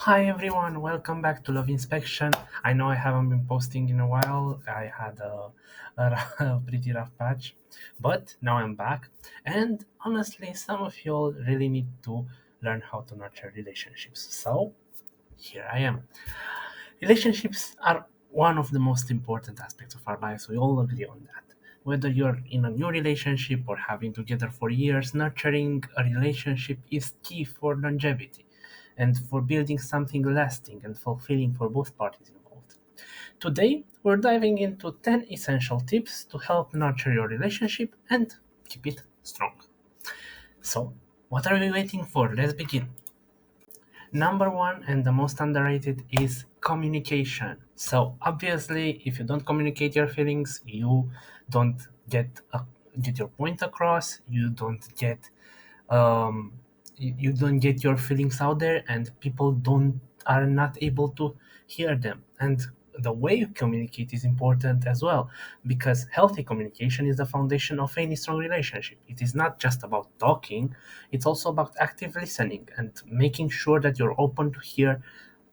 Hi everyone, welcome back to Love Inspection. I know I haven't been posting in a while. I had a pretty rough patch, but now I'm back. And honestly, some of you all really need to learn how to nurture relationships. So here I am. Relationships are one of the most important aspects of our lives. We all agree on that. Whether you're in a new relationship or have been together for years, nurturing a relationship is key for longevity and for building something lasting and fulfilling for both parties involved. Today, we're diving into 10 essential tips to help nurture your relationship and keep it strong. So, what are we waiting for? Let's begin. Number one and the most underrated is communication. So obviously, if you don't communicate your feelings, you don't get your point across. Um, you don't get your feelings out there, and people don't are not able to hear them. And the way you communicate is important as well, because healthy communication is the foundation of any strong relationship. It is not just about talking; it's also about active listening and making sure that you're open to hear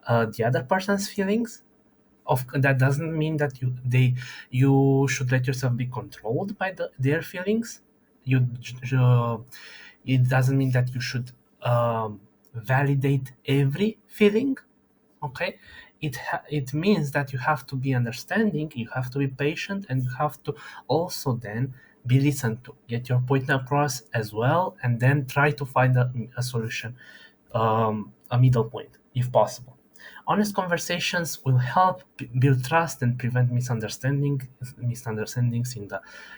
the other person's feelings. Of that doesn't mean that you should let yourself be controlled by their feelings. You It doesn't mean that you should validate every feeling. Okay, it means that you have to be understanding, you have to be patient, and you have to also then be listened to, get your point across as well, and then try to find a solution, a middle point if possible. Honest conversations will help build trust and prevent misunderstandings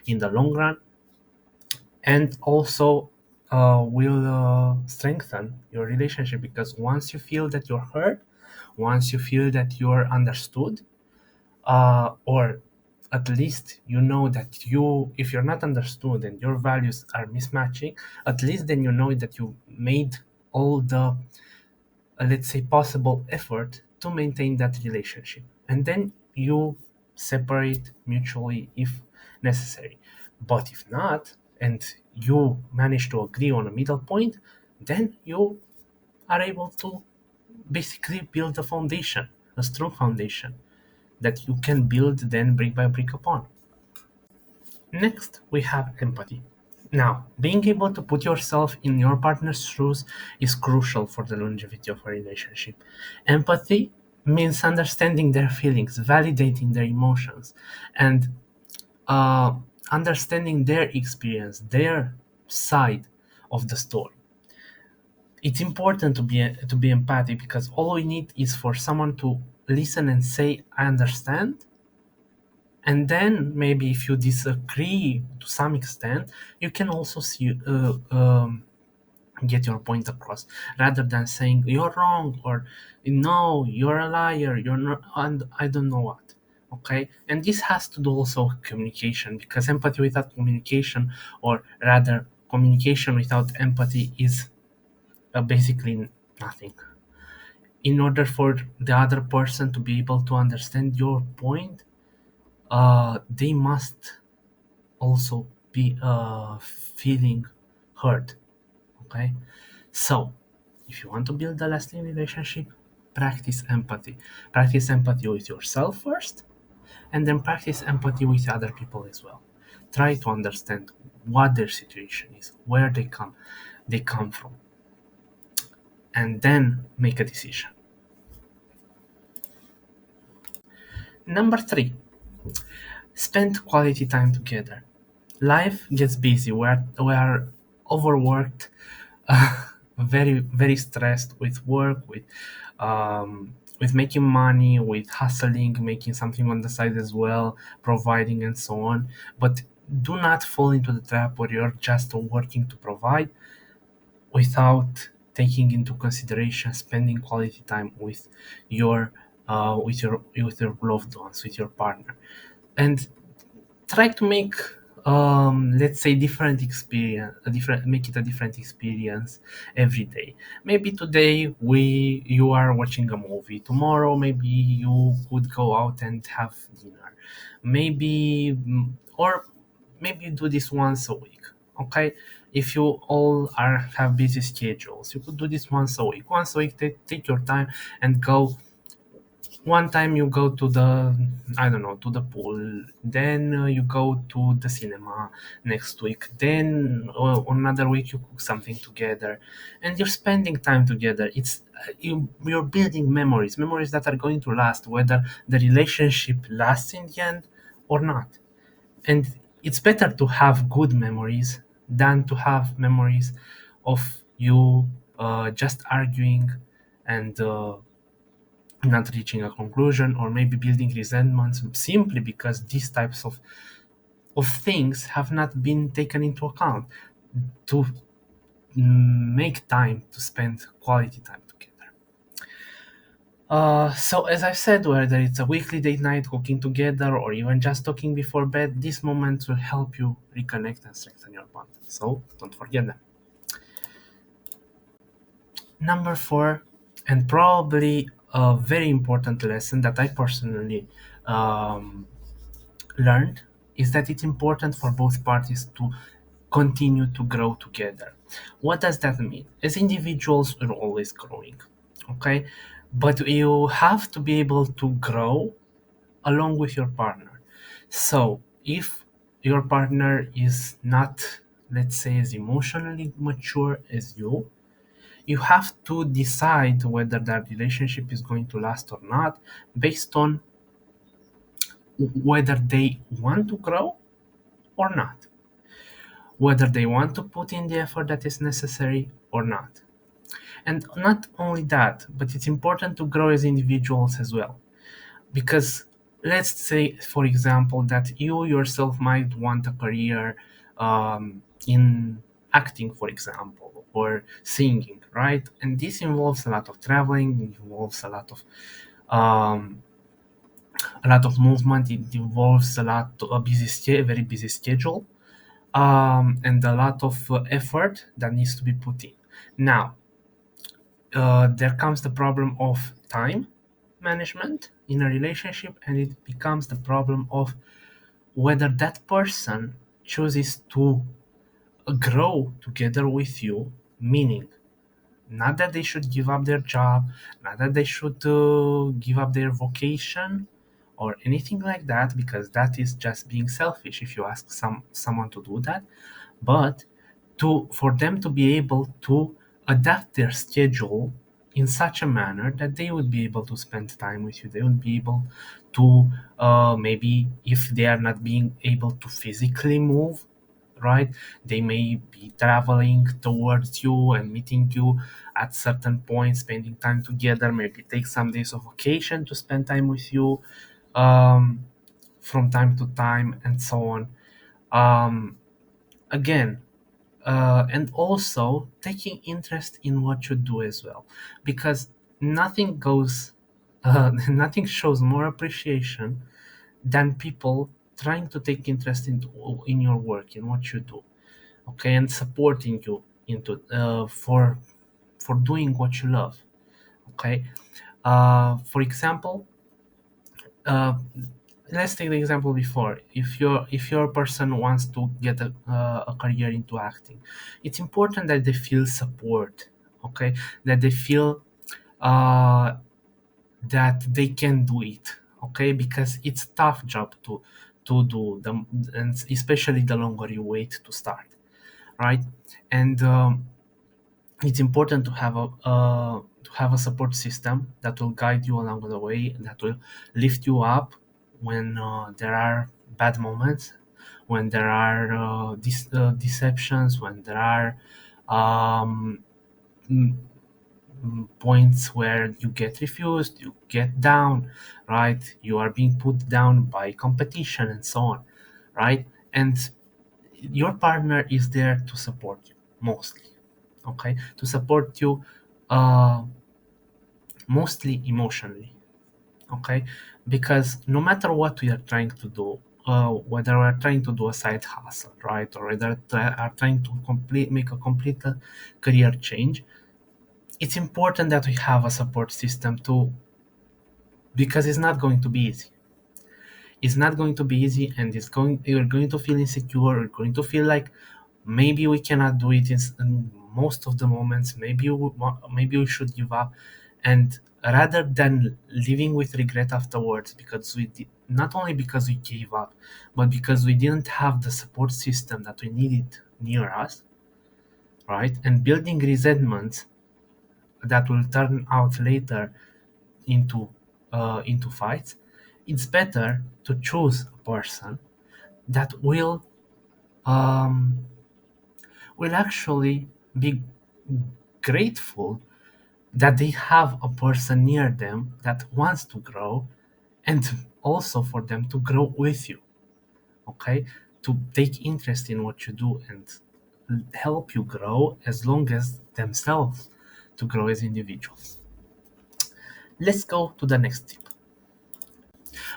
in the long run, and also will strengthen your relationship, because once you feel that you're heard, once you feel that you're understood, or at least you know that if you're not understood and your values are mismatching, at least then you know that you made all the let's say possible effort to maintain that relationship, and then you separate mutually if necessary. But if not, and you manage to agree on a middle point, then you are able to basically build a foundation, a strong foundation that you can build then brick by brick upon. Next, we have empathy. Now, being able to put yourself in your partner's shoes is crucial for the longevity of a relationship. Empathy means understanding their feelings, validating their emotions, and uh, understanding their experience, their side of the story. It's important to be empathic, because all we need is for someone to listen and say, "I understand," and then maybe if you disagree to some extent, you can also get your point across, rather than saying you're wrong, or no, you're a liar, you're not, and I don't know what. Okay, and this has to do also with communication, because empathy without communication, or rather communication without empathy, is basically nothing. In order for the other person to be able to understand your point, they must also be feeling hurt. Okay, so if you want to build a lasting relationship, practice empathy with yourself first, and then practice empathy with other people as well. Try to understand what their situation is, where they come from, and then make a decision. Number three, spend quality time together. Life gets busy. We are overworked, very stressed with work, with making money, with hustling, making something on the side as well, providing and so on. But do not fall into the trap where you're just working to provide without taking into consideration spending quality time with your loved ones, with your partner, and try to make, let's say, different experience, a different make it a different experience every day. Maybe today you are watching a movie, tomorrow maybe you could go out and have dinner, maybe or maybe do this once a week. Okay, if you all are have busy schedules, you could do this once a week. Once a week, take your time and go. One time you go to the, I don't know, to the pool, then you go to the cinema next week, then another week you cook something together, and you're spending time together. You're building memories that are going to last, whether the relationship lasts in the end or not. And it's better to have good memories than to have memories of you just arguing and not reaching a conclusion, or maybe building resentments simply because these types of things have not been taken into account to make time to spend quality time together. So as I've said, whether it's a weekly date night, cooking together, or even just talking before bed, these moments will help you reconnect and strengthen your bond. So don't forget them. Number four, and probably a very important lesson that I personally um, learned, is that it's important for both parties to continue to grow together. What does that mean? As individuals, we're always growing, okay? But you have to be able to grow along with your partner. So if your partner is not, let's say, as emotionally mature as you have to decide whether that relationship is going to last or not based on whether they want to grow or not, whether they want to put in the effort that is necessary or not. And not only that, but it's important to grow as individuals as well. Because let's say, for example, that you yourself might want a career in acting, for example, or singing, right? And this involves a lot of traveling, it involves um, a lot of movement, it involves a very busy schedule, and a lot of effort that needs to be put in. Now, there comes the problem of time management in a relationship, and it becomes the problem of whether that person chooses to grow together with you, meaning not that they should give up their job, not that they should give up their vocation or anything like that, because that is just being selfish if you ask someone to do that, but to for them to be able to adapt their schedule in such a manner that they would be able to spend time with you. They would be able to maybe, if they are not being able to physically move, right, they may be traveling towards you and meeting you at certain points, spending time together, maybe take some days of vacation to spend time with you um, from time to time, and so on. um, Again, and also taking interest in what you do as well, because nothing goes nothing shows more appreciation than people trying to take interest in your work, in what you do, okay, and supporting you into for doing what you love, okay. For example, uh, let's take the example before. If your person wants to get a career into acting, it's important that they feel support, okay, that they feel uh, that they can do it, okay, because it's a tough job to do them, and especially the longer you wait to start, right. And it's important to have a support system that will guide you along the way, that will lift you up when there are bad moments, when there are deceptions, when there are um, m- points where you get refused, you get down, right? You are being put down by competition and so on, right? And your partner is there to support you mostly, okay, to support you uh, mostly emotionally, okay, because no matter what we are trying to do, whether we are trying to do a side hustle, right, or whether are trying to make a complete career change, it's important that we have a support system too, because it's not going to be easy. It's not going to be easy, and you're going to feel insecure, you're going to feel like maybe we cannot do it in most of the moments. Maybe we should give up, and rather than living with regret afterwards, because not only because we gave up, but because we didn't have the support system that we needed near us, right? And building resentment that will turn out later into fights. It's better to choose a person that um, will actually be grateful that they have a person near them that wants to grow, and also for them to grow with you, okay, to take interest in what you do and help you grow as long as themselves to grow as individuals. Let's go to the next tip.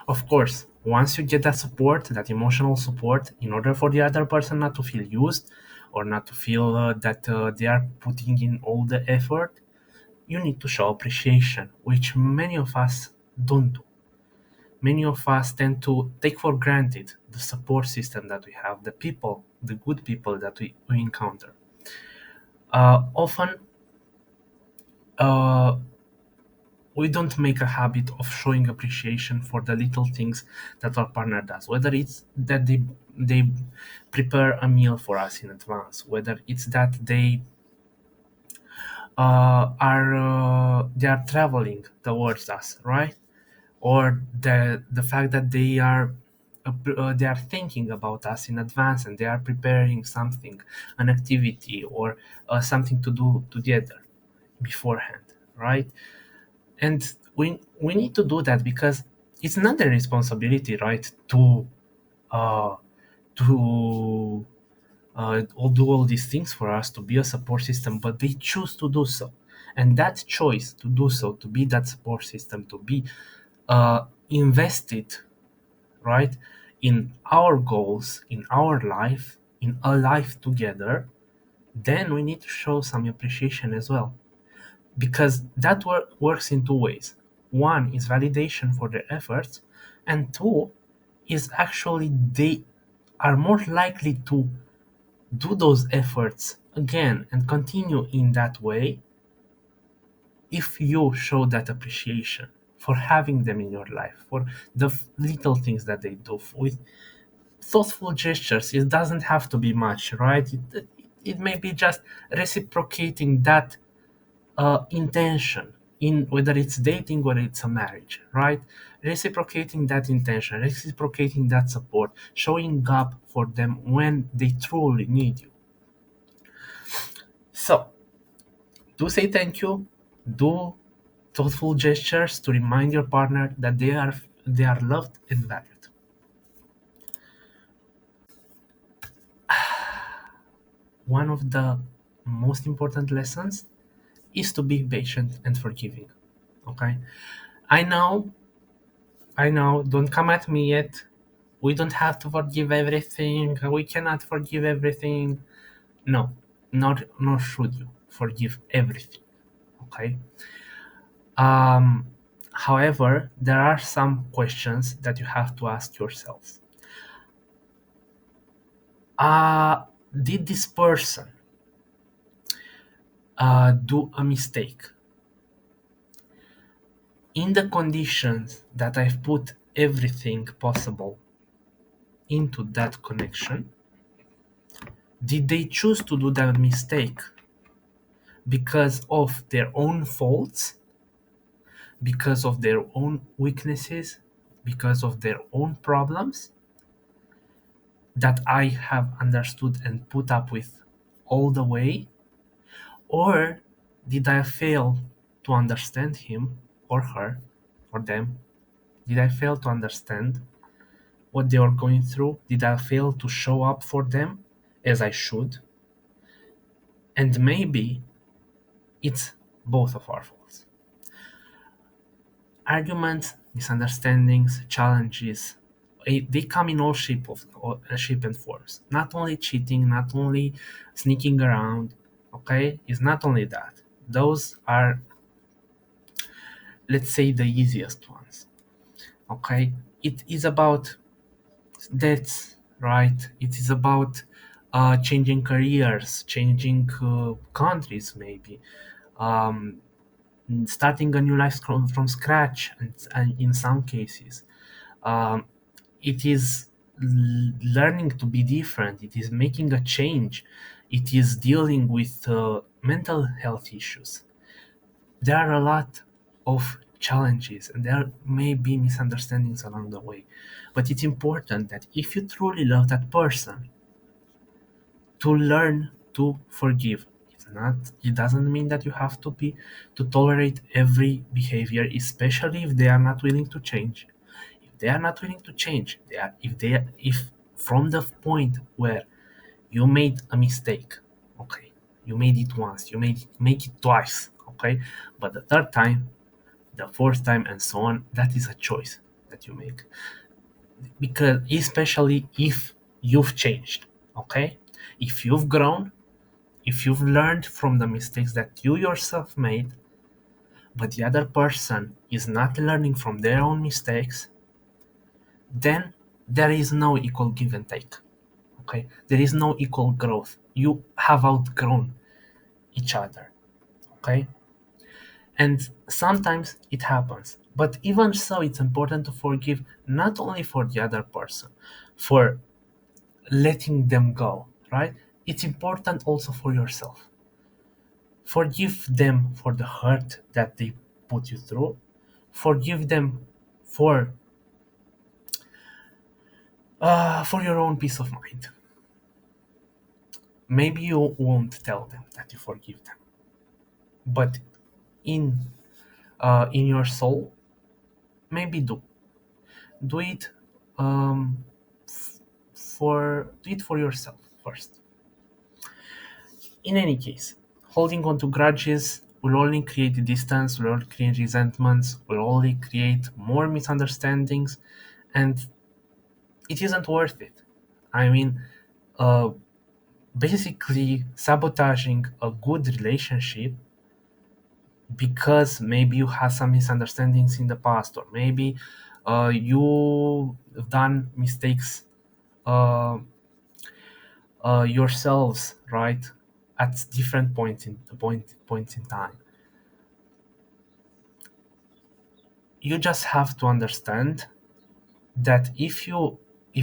Of course, once you get that support, that emotional support, in order for the other person not to feel used or not to feel that they are putting in all the effort, you need to show appreciation, which many of us don't do. Many of us tend to take for granted the support system that we have, the people, the good people that we encounter. Often, uh, we don't make a habit of showing appreciation for the little things that our partner does, whether it's that they prepare a meal for us in advance, whether it's that they are traveling towards us, right? Or the fact that they are thinking about us in advance and they are preparing something, an activity, or something to do together beforehand, right? And we need to do that because it's not their responsibility, right, uh to all do all these things for us, to be a support system, but they choose to do so. And that choice to do so, to be that support system, to be invested, right, in our goals, in our life, in a life together, then we need to show some appreciation as well, because that works in two ways. One is validation for their efforts, and two is actually they are more likely to do those efforts again and continue in that way if you show that appreciation for having them in your life, for the little things that they do with thoughtful gestures. It doesn't have to be much, right? It may be just reciprocating that intention, in whether it's dating or it's a marriage, right? Reciprocating that intention, reciprocating that support, showing up for them when they truly need you. So do say thank you, do thoughtful gestures to remind your partner that they are loved and valued. One of the most important lessons is to be patient and forgiving. Okay, I know, I know, don't come at me yet. We don't have to forgive everything. We cannot forgive everything. No, nor should you forgive everything. Okay. Um, However, there are some questions that you have to ask yourself. Did this person do a mistake in the conditions that I've put everything possible into that connection? Did they choose to do that mistake because of their own faults, because of their own weaknesses, because of their own problems that I have understood and put up with all the way? Or did I fail to understand him or her or them? Did I fail to understand what they are going through? Did I fail to show up for them as I should? And maybe it's both of our faults. Arguments, misunderstandings, challenges, they come in all shape and forms. Not only cheating, not only sneaking around, okay? It's not only that. Those are, let's say, the easiest ones, okay? It is about debts, right? It is about changing careers, changing countries, maybe, um, starting a new life from scratch, and in some cases. Um, it is learning to be different, it is making a change, it is dealing with mental health issues. There are a lot of challenges and there may be misunderstandings along the way, but it's important that if you truly love that person, to learn to forgive. It doesn't mean that you have to tolerate every behavior, especially if they are not willing to change. If they are not willing to change, if from the point where you made a mistake, okay, you made it once, you make it twice, okay, but the third time, the fourth time, and so on, that is a choice that you make. Because especially if you've changed, okay, if you've grown, if you've learned from the mistakes that you yourself made, but the other person is not learning from their own mistakes, then there is no equal give and take. Okay, there is no equal growth. You have outgrown each other. Okay, and sometimes it happens, but even so, it's important to forgive not only for the other person, for letting them go, right? It's important also for yourself. Forgive them for the hurt that they put you through. Forgive them for for your own peace of mind. Maybe you won't tell them that you forgive them, but in in your soul, maybe do it do it for yourself first. In any case, holding on to grudges will only create distance, will only create resentments, will only create more misunderstandings, and it isn't worth it. I mean, uh, basically sabotaging a good relationship because maybe you had some misunderstandings in the past, or maybe you've done mistakes uh, yourselves, right, at different points in time. You just have to understand that if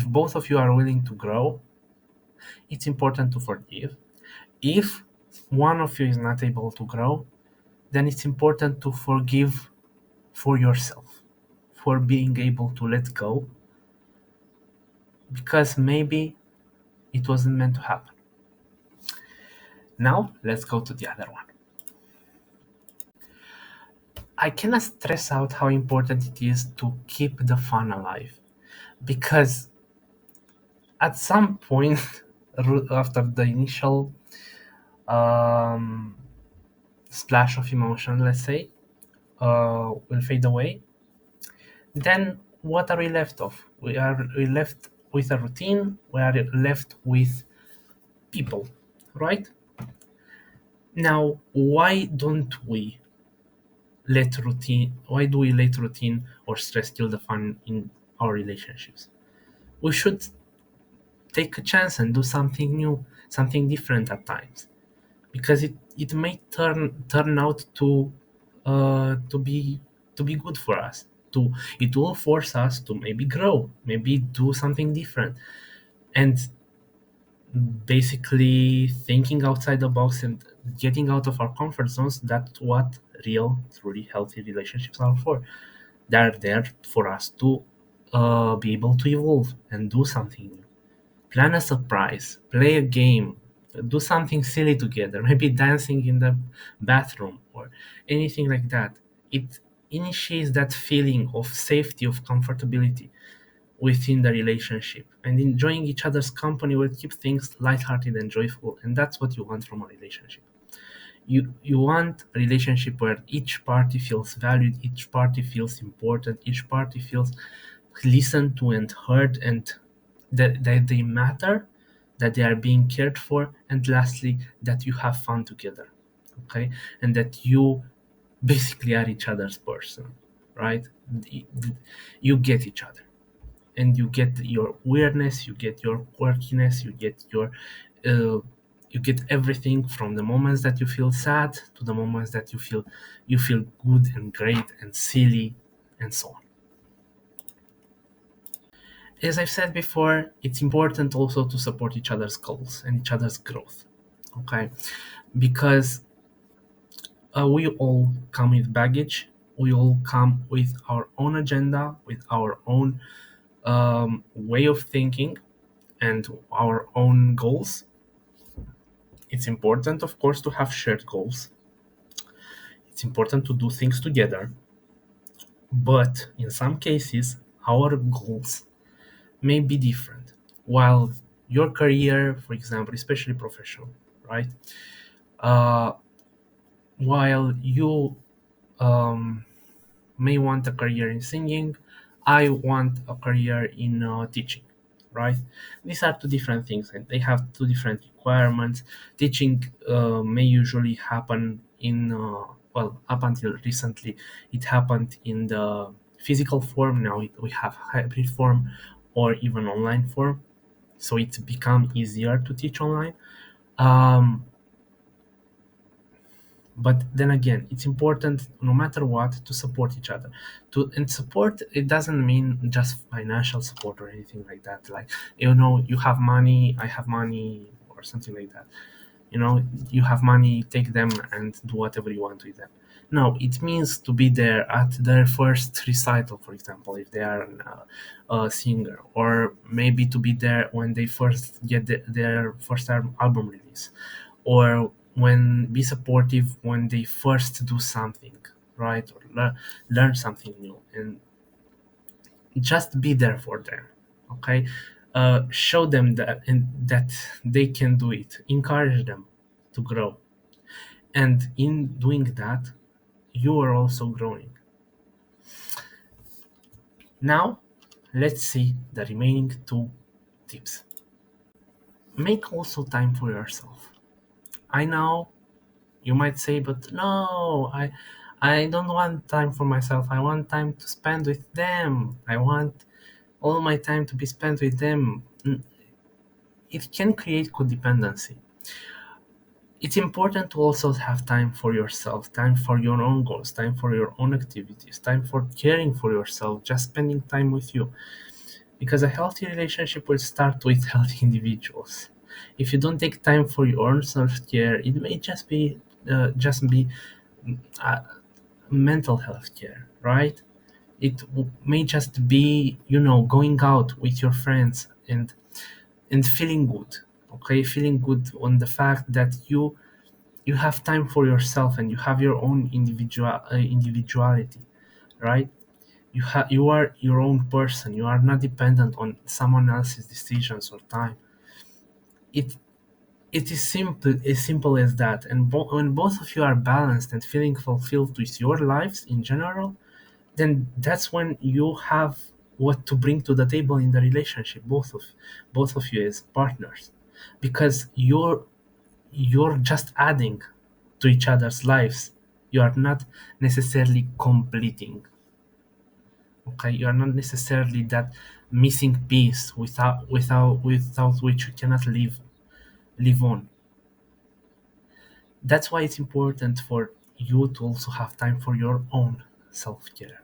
both of you are willing to grow, it's important to forgive. If one of you is not able to grow, then it's important to forgive for yourself, for being able to let go, because maybe it wasn't meant to happen. Now, let's go to the other one. I cannot stress out how important it is to keep the fun alive, because at some point, after the initial um, splash of emotion, let's say, will fade away, then what are we left of? We left with a routine. We are left with people, right? Now, why don't we let routine? Why do we let routine or stress kill the fun in our relationships? We should take a chance and do something new, something different at times, because it may turn out to be good for us. It will force us to maybe grow, maybe do something different, and basically thinking outside the box and getting out of our comfort zones. That's what real, truly healthy relationships are for. They're there for us to be able to evolve and do something new. Plan a surprise, play a game, do something silly together, maybe dancing in the bathroom or anything like that. It initiates that feeling of safety, of comfortability within the relationship. And enjoying each other's company will keep things lighthearted and joyful. And that's what you want from a relationship. You want a relationship where each party feels valued, each party feels important, each party feels listened to and heard, and that they matter, that they are being cared for, and lastly, that you have fun together, okay, and that you basically are each other's person, right? You get each other, and you get your weirdness, you get your quirkiness, you get your uh, you get everything from the moments that you feel sad to the moments that you feel good and great and silly and so on. As I've said before, it's important also to support each other's goals and each other's growth. Okay, because we all come with baggage. We all come with our own agenda, with our own way of thinking, and our own goals. It's important, of course, to have shared goals. It's important to do things together. But in some cases, our goals may be different. While your career, for example, especially professional, right? Uh, while you um, may want a career in singing, I want a career in teaching, right? These are two different things and they have two different requirements. Teaching may usually happen in, well, up until recently, it happened in the physical form. Now we have hybrid form or even online form. So it's become easier to teach online. Um, but then again, it's important no matter what to support each other. And support, it doesn't mean just financial support or anything like that, like, you have money, I have money, or something like that. You have money, take them and do whatever you want with them. No, it means to be there at their first recital, for example, if they are a singer, or maybe to be there when they first get their first album release, or when be supportive when they first do something, right? Or learn something new, and just be there for them. Okay, show them that they can do it, encourage them to grow, and in doing that, you are also growing. Now, let's see the remaining two tips. Make also time for yourself. I know you might say, but no, I don't want time for myself. I want time to spend with them. I want all my time to be spent with them. It can create codependency. It's important to also have time for yourself, time for your own goals, time for your own activities, time for caring for yourself, just spending time with you. Because a healthy relationship will start with healthy individuals. If you don't take time for your own self-care, it may just be uh, mental health care, right? May just be, going out with your friends and feeling good. Okay, feeling good on the fact that you have time for yourself and you have your own individuality, right? You are your own person. You are not dependent on someone else's decisions or time. It it is simple as that. And when both of you are balanced and feeling fulfilled with your lives in general, then that's when you have what to bring to the table in the relationship, both of you as partners, because you're just adding to each other's lives. You are not necessarily completing. Okay, you are not necessarily that missing piece without which you cannot live on. That's why it's important for you to also have time for your own self-care.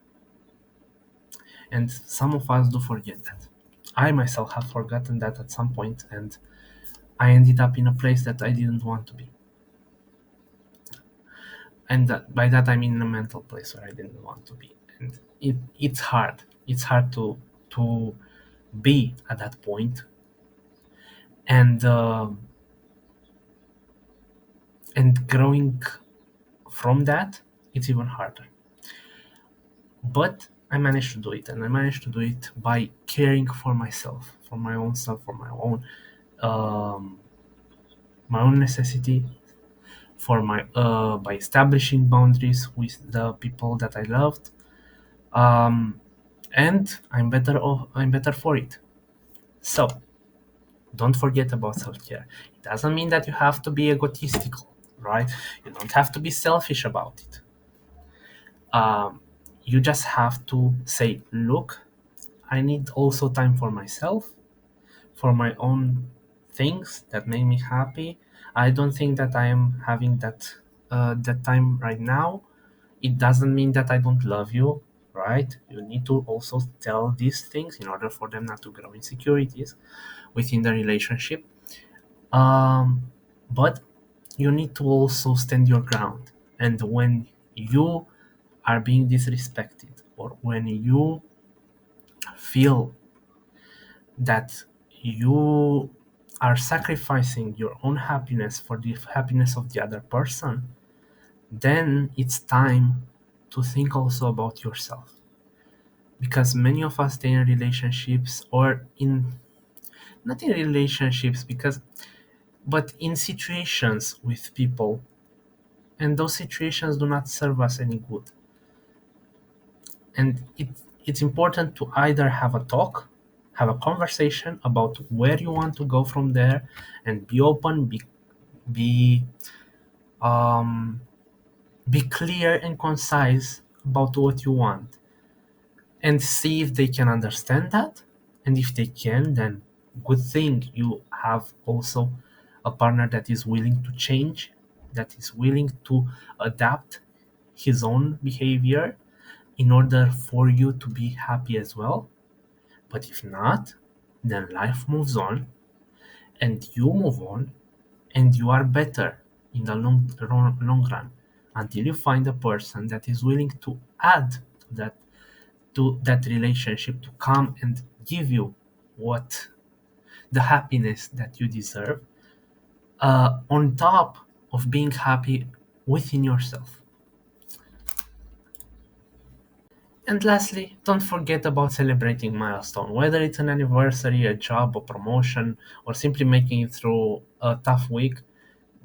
And some of us do forget that. I myself have forgotten that at some point, and I ended up in a place that I didn't want to be. And by that I mean in a mental place where I didn't want to be. And it's hard. It's hard to be at that point. And growing from that, it's even harder. But I managed to do it, and I managed to do it by caring for myself, for my own self, for um, my own necessity, for my by establishing boundaries with the people that I loved, um, and I'm better for it. So don't forget about self-care. It doesn't mean that you have to be egotistical, right? You don't have to be selfish about it. um, you just have to say, look, I need also time for myself, for my own things that make me happy. I don't think that I am having that time right now. It doesn't mean that I don't love you, right? You need to also tell these things in order for them not to grow insecurities within the relationship. Um, but you need to also stand your ground. And when you are being disrespected, or when you feel that you are sacrificing your own happiness for the happiness of the other person, then it's time to think also about yourself. Because many of us stay in relationships, or in not in relationships because but in situations with people, and those situations do not serve us any good. And it's important to either have a talk, have a conversation about where you want to go from there, and be open, be um, be clear and concise about what you want, and see if they can understand that. And if they can, then good thing, you have also a partner that is willing to change, that is willing to adapt his own behavior in order for you to be happy as well. But if not, then life moves on, and you move on, and you are better in the long run, until you find a person that is willing to add to that relationship, to come and give you what the happiness that you deserve, on top of being happy within yourself. And lastly, don't forget about celebrating milestone, whether it's an anniversary, a job, a promotion, or simply making it through a tough week.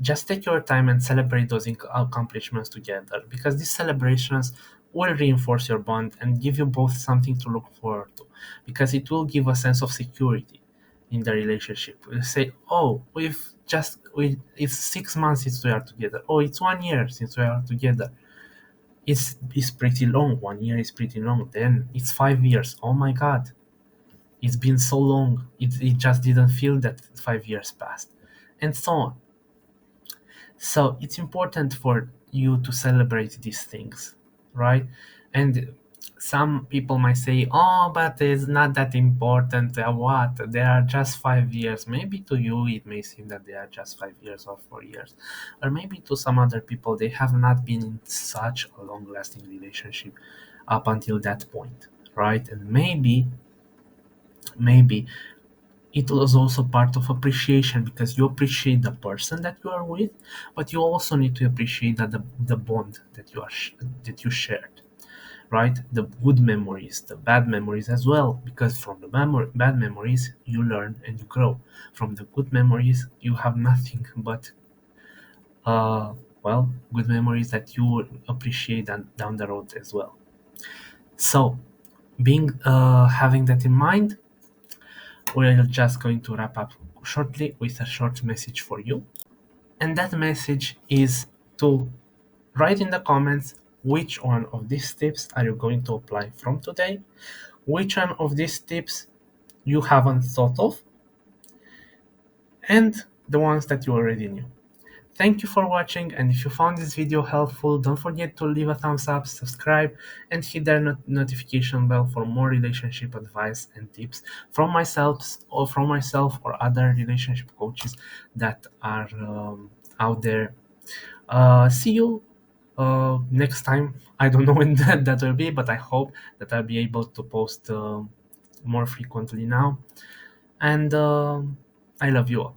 Just take your time and celebrate those accomplishments together, because these celebrations will reinforce your bond and give you both something to look forward to, because it will give a sense of security in the relationship. You say, oh, it's 6 months since we are together. Oh, it's 1 year since we are together. It's pretty long. 1 year is pretty long. Then it's 5 years. Oh my god, it's been so long. It just didn't feel that 5 years passed, and so on. So it's important for you to celebrate these things, right? And some people might say, oh, but it's not that important. What? They are just 5 years. Maybe to you it may seem that they are just 5 years or 4 years. Or maybe to some other people, they have not been in such a long lasting relationship up until that point, right? And maybe it was also part of appreciation, because you appreciate the person that you are with, but you also need to appreciate that the bond that that you shared, right? The good memories, the bad memories as well, because from the bad memories you learn and you grow. From the good memories you have nothing but uh good memories that you will appreciate down the road as well. So being having that in mind, we're just going to wrap up shortly with a short message for you. And that message is to write in the comments which one of these tips are you going to apply from today, which one of these tips you haven't thought of, and the ones that you already knew. Thank you for watching, and if you found this video helpful, don't forget to leave a thumbs up, subscribe, and hit the notification bell for more relationship advice and tips from myself or other relationship coaches that are out there. See you next time. I don't know when that will be, but I hope that I'll be able to post more frequently now. And I love you all.